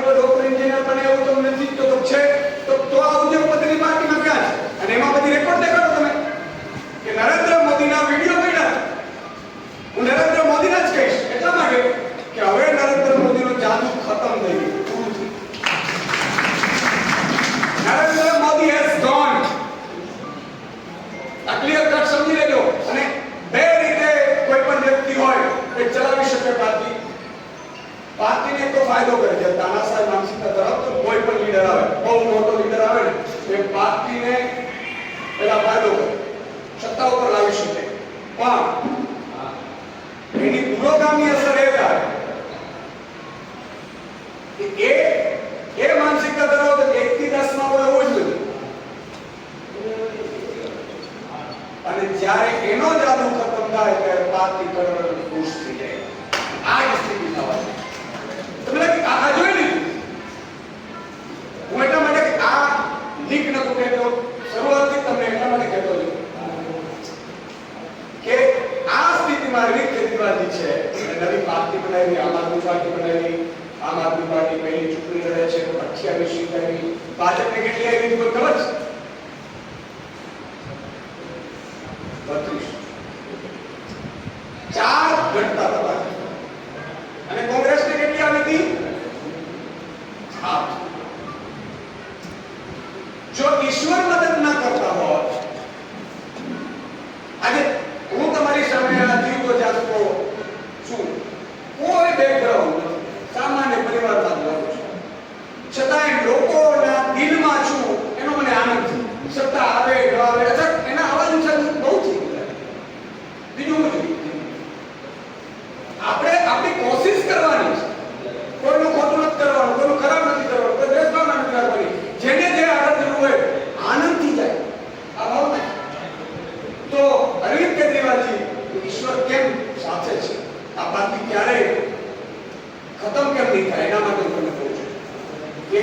કોઈ doctor engineer બને એવું તો નથી તો છે તો આ ઉદ્યોગપતિની પાર્ટીમાં ક્યાં છે? અને એમાં બધી રેકોર્ડ દેખાડો તમે કે નરેન્દ્ર મોદીના વિડિયો પડ્યા. હું નરેન્દ્ર મોદીના જ કહીશ એટલા માટે કે હવે નરેન્દ્ર મોદીનો જાદુ ખતમ થઈ ગયો, પૂરું થયું. Narendra Modi has gone. આ ક્લિયર કટ સમજી લેજો. અને બે રીતે કોઈ પણ વ્યક્તિ હોય એ ચલાવી શકે પાર્ટી. પાર્ટીને તો ફાયદો કરે છે. તાનાશાહી માનસિકતા ધરાવતો કોઈ પણ લીડર આવે, બહુ મોટો લીડર આવે ને એ પાર્ટીને પેલા ફાયદો કરે, સત્તા ઉપર લાવી શકે. પણ એની પુરોગામી અસર એ થાય કે એ માનસિકતા ધરાવતો 1 થી 10 માં હોય એવું જ નથી. અને જ્યારે એનો જાદુ ખતમ થાય ત્યારે પાર્ટી કરોડ ખુશ થઈ જાય. આ જ સ્થિતિ થવાની. તમને આ જોઈ લીધું. હું એટલા માટે આ લીક નતો કહેતો, શરૂઆતથી તમને એટલા માટે કહેતો છું કે આ સ્થિતિમાં રીત કેજરીવાલજી છે નવી પાર્ટી બનાવી, આમ આદમી પાર્ટી બનાવી. આમ આદમી પાર્ટી પહેલી ચૂંટણી લડે છે, 28 સીટ આવી. ભાજપને કેટલી આવી હતી ખબર છે? 32. 4 ઘટતા હતા. અને કોંગ્રેસને કેટલી આવી હતી? 7. જો ઈશ્વર મદદ ના કરતા હોય, આજે હું તમારી સામે આ જીવતો જાગતો છું, કોઈ બેકગ્રાઉન્ડ નથી, સામાન્ય પરિવારમાં જ રહું છું, છતાંય લોકોના દિલમાં છું એનો મને આનંદ છે. સત્તા આવે ન આવે અચ્છા એના અવાજ ઊંચા બહુ થઈ ગયા. બીજું બધું આપણે આપણી કોશિશ કરવાની છે. કોઈનું ખોટું નથી કરવાનું, કોઈનું ખરાબ નથી કરવાનું, કોઈ દેશભાવના નથી રાખવાની. જેને જે આગળ જવું હોય આનંદથી જાય. આ ભાવના તો અરવિંદ કેજરીવાલજી ઈશ્વર કેમ સાથે છે, આ પાર્ટી ક્યારે ખતમ કેમ નહીં થાય એના માટે હું તમને કહું છું કે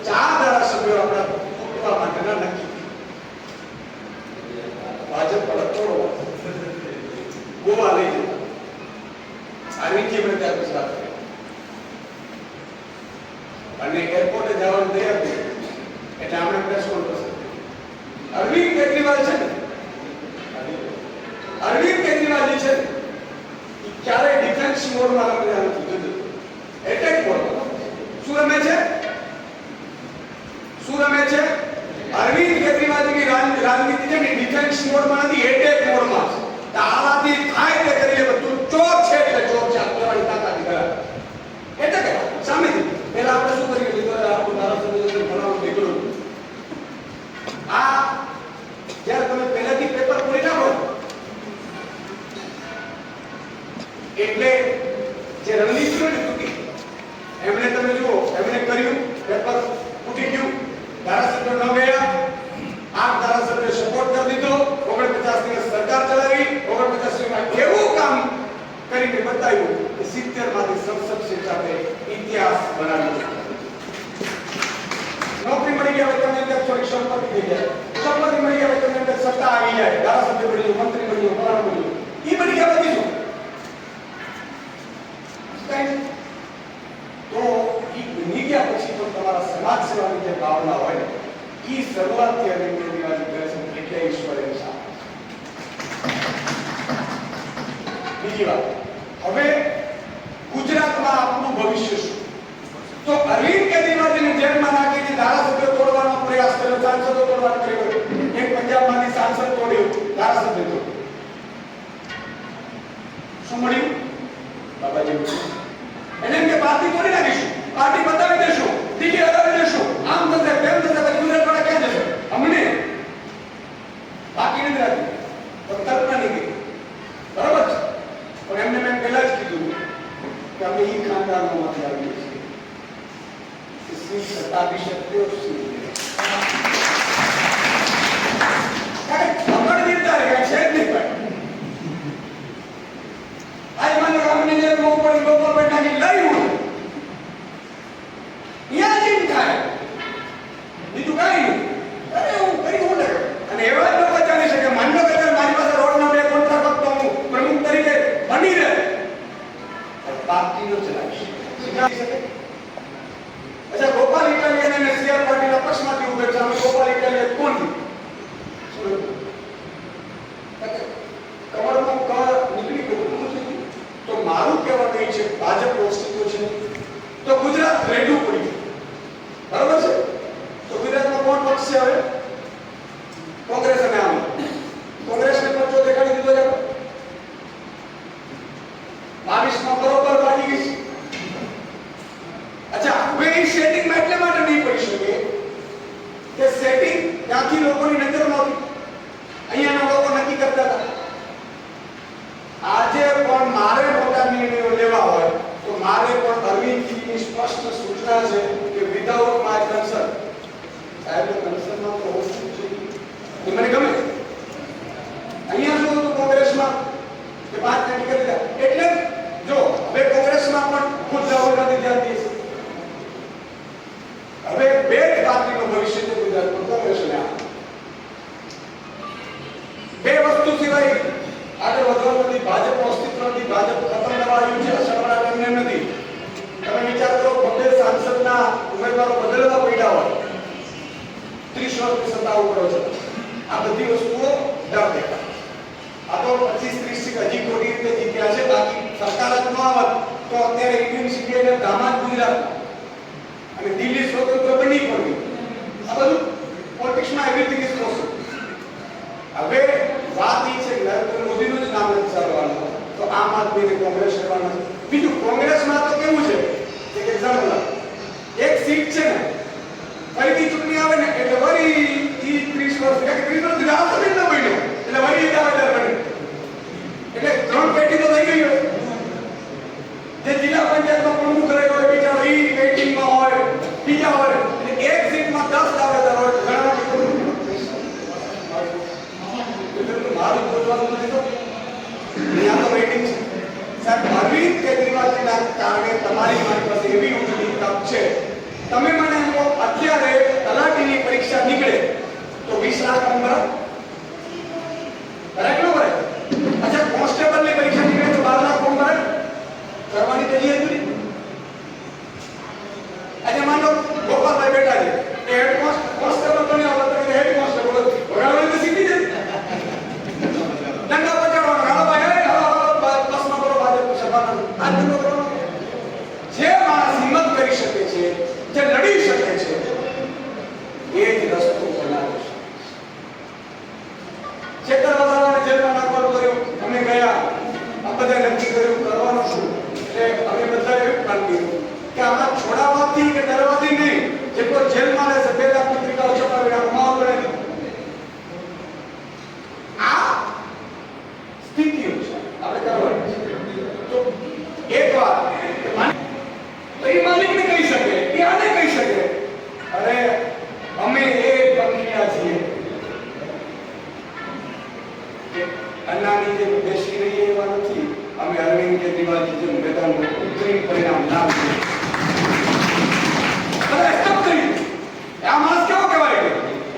4 ધારાસભ્યો આપણા તૂટવા માટેના નક્કી. ભાજપ પર થોડો ગોવા લઈ જતા અરવિંદજી મને ત્યાં પછી વાત કરી અને એરપોર્ટે જવાનું તૈયાર થઈ એટલે આપણે પ્રેસ કોન્ફરન્સ અરવિંદ કેજરીવાલ છે ને, અરવિંદ કેજરીવાલજી છે ક્યારેય ડિફેન્સ મોડમાં રમેલા નથી, જુદું એટેક મોડમાં. શું રમે છે? શું રમે છે? અરવિંદ કેજરીવાલજીની રાજનીતિ છે ને ડિફેન્સ મોડમાં નથી, એટેક મોડમાં છે. તારાથી થાય તે કરી લે. તું ચોર છે એટલે ચોર છે, આપવાની તાકાત કરા એટલે કે સામેથી પહેલા આપણે શું કરીએ લીધો આપણું ધારાસભ્ય ભણાવવાનું નીકળ્યું. આ જ્યારે તમે પહેલાથી પેપર પૂરી નાખો એટલે જે રણનીતિ હોય ને તૂટી. એમણે તમે જુઓ એમણે કર્યું, પેપર તૂટી ગયું, ધારાસભ્ય ન ગયા, 8 ધારાસભ્ય સપોર્ટ કરી દીધો, 49 દિવસ સરકાર ચલાવી, 49 દિવસમાં એવું કામ કરીને બતાવ્યું કે 70 માંથી સંસદ સીટ સાથે ઇતિહાસ બનાવ્યો. નોકરી મળી ગયા તમને અંદર થોડી સંપત્તિ થઈ જાય, સંપત્તિ મળી ગયા તમને અંદર સત્તા આવી જાય, ધારાસભ્ય મળી ગયું, મંત્રી મળી ગયું, ફલાણું મળી ગયું, એ બની ગયા બધી શું તો એ બની ગયા પછી તો તમારા સમાજ સેવાની જે ભાવના હોય ને એ શરૂઆતથી અરવિંદ કેજરીવાલજી કરે છે એટલે ઈશ્વર એની સાથે. બીજી વાત, હવે ગુજરાતમાં આપણું ભવિષ્ય શું? તો અરવિંદ કેજરીવાલજીને જેલમાં નાખીને ધારાસભ્ય તોડવાનો પ્રયાસ કર્યો, સાંસદો તોડવાનો કર્યો. એક પંજાબમાંથી સાંસદ તોડ્યું, ધારાસભ્ય તોડ્યું. શું મળ્યું? બાબાજી એને કે પાર્ટી તોડી નાખીશું, પાર્ટી બતાવી દેશું, ટીકી હટાવી દેશું, આમ થશે તેમ થશે. ગુજરાત વાળા ક્યાં જશે? અમને બાકી નથી રાખ્યું તો કલ્પના નીકળી. બરાબર છે, પણ એમને મેં પહેલા જ કીધું કે અમે એ ખાનદાનોમાંથી આવીએ છીએ. इसकी सत्तावी शक्तियों से खबर देता है छेद नहीं पाए. आज मान लो हमने जो ऊपर लोगों पे नहीं लई हुई यहाँ जिन था બીજું કાઈ નહીં. અરે હું કરી હું ને અને એવા જ લોકો ચાલી શકે. માન લો કે મારી પાસે રોડના 2 કોન્ટ્રાક્ટ હતો, હું પ્રમુખ તરીકે બની રહે પાર્ટીનો ચલાવી શકે. ભાજપનું અસ્તિત્વ છે. તો ગુજરાત રેડું પડ્યું, બરાબર છે. તો ગુજરાતમાં કોણ પક્ષ છે હવે? કોંગ્રેસ અને આમ. કોંગ્રેસને પક્ષો દેખાડી દીધો છે. 22 બરોબર લાગી ગઈ. અચ્છા, હવે એ સેટિંગમાં એટલે માટે નહીં પડી શકે કે સેટિંગ ત્યાંથી લોકોની નજરમાં હતી. અહીંયાના લોકો નક્કી કરતા હતા. આજે પણ મારે મોટા નિર્ણયો લેવા હોય તો મારે પણ અરવિંદજીની સ્પષ્ટ સૂચના છે કે વિધાઉટ માય કન્સર્ન, સાહેબ કન્સર્નમાં તો હોવું જોઈએ. એ મને ગમે. અહીંયા શું હતું કોંગ્રેસમાં કે 5 નક્કી કરી દીધા. એટલે જો હવે કોંગ્રેસમાં પણ ખુદ રાહુલ ગાંધી ધ્યાન દે છે. હવે બે જ પાર્ટીનું ભવિષ્ય છે ગુજરાતમાં, કોંગ્રેસ અને આમ. બે વસ્તુ સિવાય આગળ વધવાનું નથી. ભાજપનું અસ્તિત્વ નથી, ભાજપ ખતમ થવા આવ્યું છે, અસરવાળા તેમને નથી. તમે વિચાર કરો, 2 સાંસદના ઉમેદવારો બદલવા પડ્યા હોય, 30 વર્ષની સત્તા ઉપર છે. આ બધી વસ્તુઓ ડર દેખાય. આ તો 25-30 હજી ખોટી રીતે જીત્યા છે. બાકી સરકાર જ ન આવત તો અત્યારે ઇન્ડિયન સીપીઆઈ ને દામાદ ગુજરાત અને દિલ્હી સ્વતંત્ર બની પડ્યું. આ બધું પોલિટિક્સમાં એવરીથિંગ ઇઝ પોસિબલ. હવે વાત એ છે કે નરેન્દ્ર મોદીનું જ નામ નથી ચાલવાનું, તો આમ આદમી ને કોંગ્રેસ લેવાના. બીજું કોંગ્રેસમાં તો કેવું છે, એક એક્ઝામ્પલ, એક સીટ છે ને ફરીથી ચૂંટણી આવે ને એટલે વળી 30 વર્ષ કે 30 વર્ષ રાહ સુધી ન બન્યો એટલે વળી દાવેદાર બને. એટલે 3 પેટી તો થઈ ગઈ હોય. જે જિલ્લા પંચાયતનો પ્રમુખ રહ્યો હોય બિચારો ઈ વેઇટિંગમાં હોય, બીજા હોય એટલે એક સીટમાં 10 દાવેદાર હોય. ઘણા મારું બોલવાનું નથી તો અહીંયા તો વેઇટિંગ છે. સાહેબ, અરવિંદ કેજરીવાલના કારણે તમારી મારી પાસે એવી ઊંચી તક છે. તમે મને એમ કહો, અત્યારે તલાટીની પરીક્ષા નીકળે તો 20 લાખ નંબર ભરાય ન ભરાય? અચ્છા, કોન્સ્ટેબલની પરીક્ષા નીકળે તો 12 લાખ ફોર્મ ભરાય? કરવાની તૈયારી હતી. આજે માનો ગોપાલભાઈ બેઠા છે, એ હેડ કોન્સ્ટેબલ બન્યા હોય તો હેડ કોન્સ્ટેબલ ભરાવાની તો સીધી જ દંડા પચાડવાનો. હાલો ભાઈ, બસમાં કરો ભાજપ સભાનો આ ધંધો કરવાનો. જે માણસ હિંમત કરી શકે છે, જે લડી શકે છે, એ જ રસ્તો બનાવે છે. ચેતરવાળાને જેલમાં નાખવાનું કર્યું, અમે ગયા, આ બધા નક્કી કર્યું કરવાનું શું, એટલે અમે બધા એવું પ્લાન કર્યું કે આમાં છોડાવવાથી કે ડરવાથી નહીં, જેટલો જેલમાં રહેશે 2 લાખ પત્રિકાઓ છપાવી આનો માહોલ બને. આ સ્થિતિઓ છે આપણે કરવાની. તો એક વાત તો એ માલિકને કહી શકે, એ આને કહી શકે, અરે અમે એ પ્રક્રિયા છીએ કે અન્નાની જેમ બેસી રહીએ એવા નથી. અમે અરવિંદ કેજરીવાલજી જેમ મેદાનમાં ઉતરી પરિણામ લાવીએ. અરે સ્ટોપ કરી. આ માણસ કેવો કહેવાય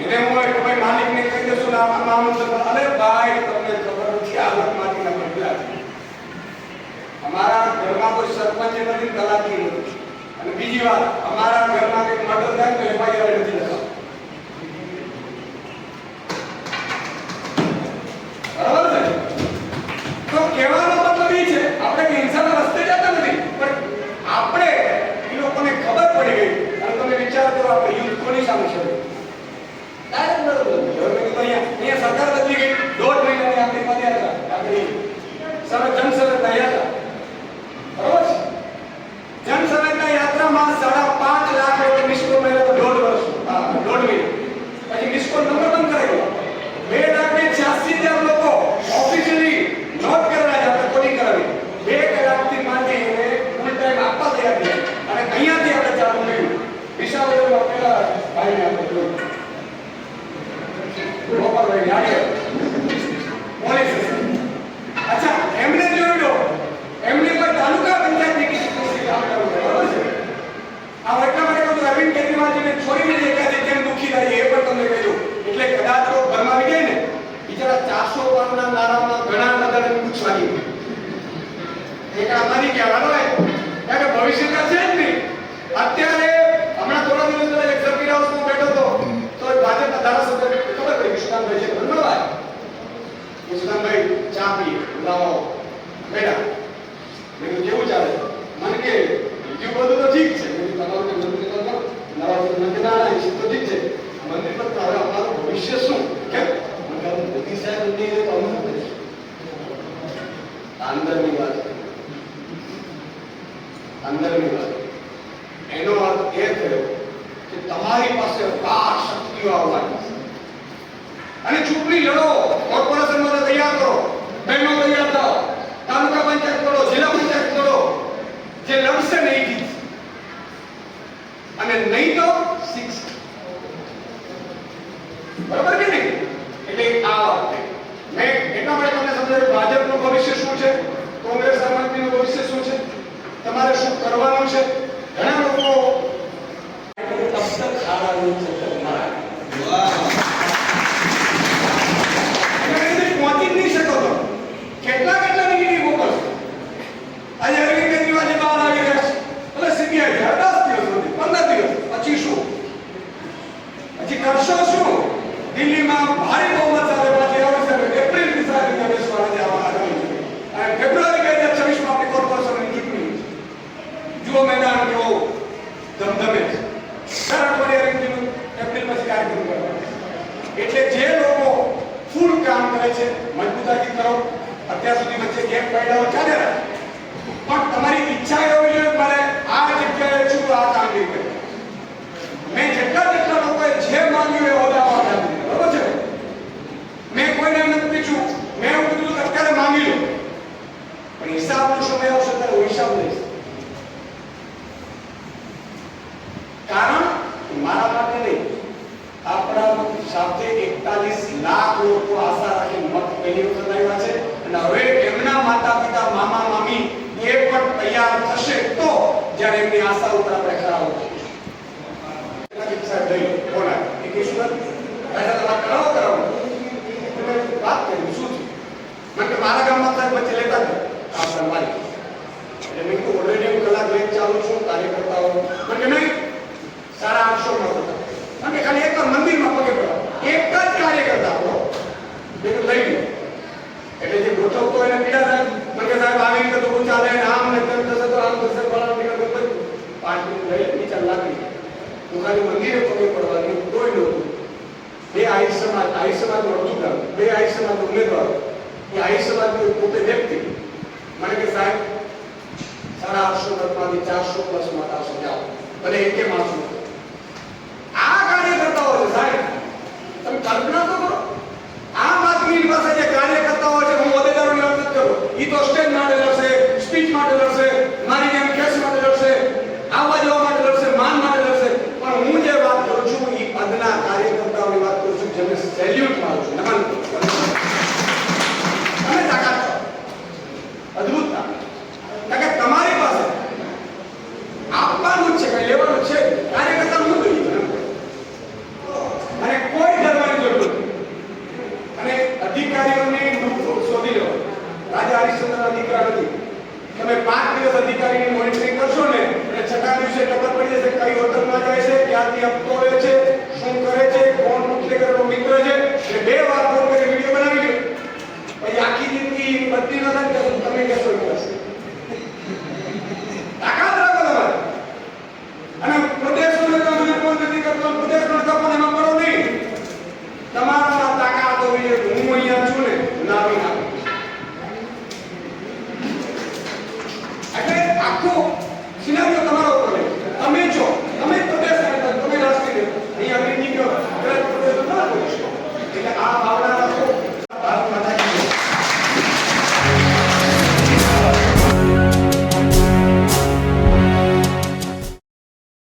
એને હું કે ભાઈ માલિકને કહી દેશું ને આમ અરે ભાઈ તમને ખબર નથી આ લખમાટીના પગલા છે. અમારા ઘરમાં કોઈ સરપંચ નથી, તલાટી નથી. અને બીજી વાત, અમારા ઘરમાં કંઈક મર્ડર થાય તો એફઆઈઆર નથી લખાવતા. બરાબર છે? તો કહેવાનો મતલબ એ છે આપણે હિંસાના રસ્તે જતા નથી, પણ આપણે એ લોકોને ખબર પડી ગઈ. અને તમે વિચાર કરો, આપણે યુદ્ધ કોની સામે છે? ડાયરેક્ટ બરોબર. અહીંયા સરકાર બદલી ગઈ, 1.5 મહિનાની આપણી પદયાત્રા આપણી જનસંઘના યાત્રા, બરોબર છે? જનસંઘના યાત્રામાં 5.5 લાખ લોકો નિષ્ફળ મળ્યા તો 1.5 વર્ષ, 1.5 મહિના પછી નિષ્ફળ નંબર બંધ કરાવી. 2,86,000 લોકો ઓફિશિયલી નોટ કરેલા છે, આપણે કોડિંગ કરાવી. 2 કલાકથી માંડી એને ફૂલ ટાઈમ આપવા તૈયાર છે. અને અહીંયાથી આપણે ચાલુ કર્યું વિશાળમાં પેલા ભાઈને આપણે જોયું ગોપાલભાઈ નાડિયા પોલીસ. અચ્છા, એમને જોયું, એમને કોઈ તાલુકા પંચાયતની કામ કરવું, બરોબર છે? આ એટલા માટે કહું અરવિંદ કેજરીવાલજીને છોડીને દેખાય કેમ દુઃખી થાય એ પણ તમને કહ્યું. એટલે કદાચ તો ઘરમાં આવી જાય ને બિચારા 400 પાનના નારામાં ઘણા બધાને પૂછવાની એક અમારી કહેવાનો હોય કારણ કે ભવિષ્યના છે જ નહીં. અત્યારે હમણાં થોડા દિવસ પહેલા એક સર્કિટ હાઉસમાં બેઠો હતો તો ભાજપના ધારાસભ્ય ખબર પડી વિશ્વનાથભાઈ છે ધન્યવાદ વિશ્વનાથભાઈ ચા પીએ લાવો બેટા મેં કેવું ચાલે કે બીજું બધું તો ઠીક છે, તમારું મંદિર તો નવા મંદિરના છે તો ઠીક છે, મંદિર પર તો હવે અમારું ભવિષ્ય શું? કેમ મોદી સાહેબ નહીં તો અમે શું કરીશું? અંદરની વાત, અંદરની વાત. એનો અર્થ એ થયો કે તમારી પાસે અપાર શક્તિઓ આવવાની છે અને ચૂંટણી લડો, કોર્પોરેશનમાં તૈયાર કરો, બહેનો તૈયાર થાઓ, તાલુકા પંચાયત કરો, જિલ્લા પંચાયત કરો, જે લડશે નહીં જીતશે અને નહીં તો શિક્ષા. બરાબર કે નહીં? એટલે આ વાત મેં એટલા માટે તમને સમજાવ્યું ભાજપનું ભવિષ્ય શું છે, કોંગ્રેસ સમાજનું ભવિષ્ય શું છે, તમારે શું કરવાનું છે. ઘણા લોકો પહોંચી નહીં શકો તો કેટલા મિનિટ મોકલશો. આજે અરવિંદ કેજરીવાલ બહાર આવી રહ્યા છે, એટલે સીબીઆઈ 10 દિવસ સુધી 15 દિવસ પછી શું, પછી કરશો શું? દિલ્હીમાં ભારે બહુમત સાથે પાછી આવશે, એપ્રિલ 2023 વાળા આવવાના છે અને ફેબ્રુઆરી 2026 માં આપણી કોર્પોરેશનની ચૂંટણી છે. જુઓ મેદાન કેવો ધમધમે છે. દર અઠવાડિયે એપ્રિલ પછી કાર્યક્રમ કરવાનો. એટલે જે લોકો ફૂલ કામ કરે છે મજબૂતાથી કરો. અત્યાર સુધી વચ્ચે ગેપ પડ્યા ચાલે રાખે, પણ તમારી ઈચ્છા એવી જોઈએ મારે આ જગ્યાએ છું આ કામગીરી કરી. મેં જેટલા લોકોએ જે માંગ્યું એ હોદામાં આપી દીધું. બરોબર છે? મેં કોઈને નથી પૂછ્યું, મેં એવું કીધું કે અત્યારે માંગી લો, પણ હિસાબનો સમય આવશે ત્યારે હું હિસાબ લઈશ. કારણ મારા માટે નહીં, આપણા સાથે 41 લાખ લોકો આશા રાખી મત પહેલી વખત આવ્યા છે અને હવે એમના માતા પિતા મામા મામી એ પણ તૈયાર થશે તો જ્યારે એમની આશા ઉપર આપણે ખરા ઉતરીશું. સાહેબ લઈ કોણ એ કિશોર વાત કરાવો વાત કરી શું છે મને કે મારા ગામમાં સાહેબ વચ્ચે લેતા જ આ સરવારી એટલે મેં તો ઓલરેડી હું કલાક લઈને ચાલુ છું કાર્યકર્તાઓ મને કે નહીં 850 માં હતા અને ખાલી એક મંદિરમાં પગે પડ્યા એક જ કાર્યકર્તા આપણો બીજું લઈ લો. એટલે જે ગોઠવતો એને પીડા થાય મને કે સાહેબ આવી રીતે તો ચાલે આમ ને તેમ થશે તો આમ થશે બરાબર નીકળ બધું 5 મિનિટ લઈ નીચે લાગી હું ખાલી મંદિરે પગે પડવાની કોઈ નહોતું. બે આહિર સમાજ અડધું ગામ, બે આહિર સમાજ ઉમેદવારો, એ આહિર સમાજની પોતે વ્યક્તિ મને કે સાહેબ 850 મતમાંથી 400+ મત આવશે જાઓ ભલે એકે માણસ આ કાર્યકર્તાઓ છે સાહેબ. તમે કલ્પના તો કરો આમ આદમી પાસે જે કાર્યકર્તાઓ છે, હું હોદ્દેદારોની વાત નથી કરું, એ તો સ્ટેજ માટે લડશે, સ્પીચ માટે લડશે, મારી જેમ કેસ માટે લડશે, આવવા જવા માટે લડશે, માન માટે લડશે, પણ હું જે વાત કરું છું એ પદના કાર્યકર્તાઓની વાત કરું છું જેમને સેલ્યુટ મારું છું, નમન કરું. તમે તાકાત છો, અદ્ભુત તાકાત. કારણ કે તમારી પાસે આપવાનું જ છે, કઈ લેવાનું છે. કાર્યકર્તાનું મૂકી દીધું અને કોઈ ડરવાની જરૂર નથી. અને અધિકારીઓને શોધી લો. રાજા હરિશ્ચંદ્રના દીકરા નથી. તમે 5 દિવસ અધિકારીની મોનિટરિંગ કરશો ને એટલે 6થા દિવસે ખબર પડી જશે કઈ હોટલમાં જાય છે, ક્યાંથી હપ્તો લે છે, શું કરે છે, કોણ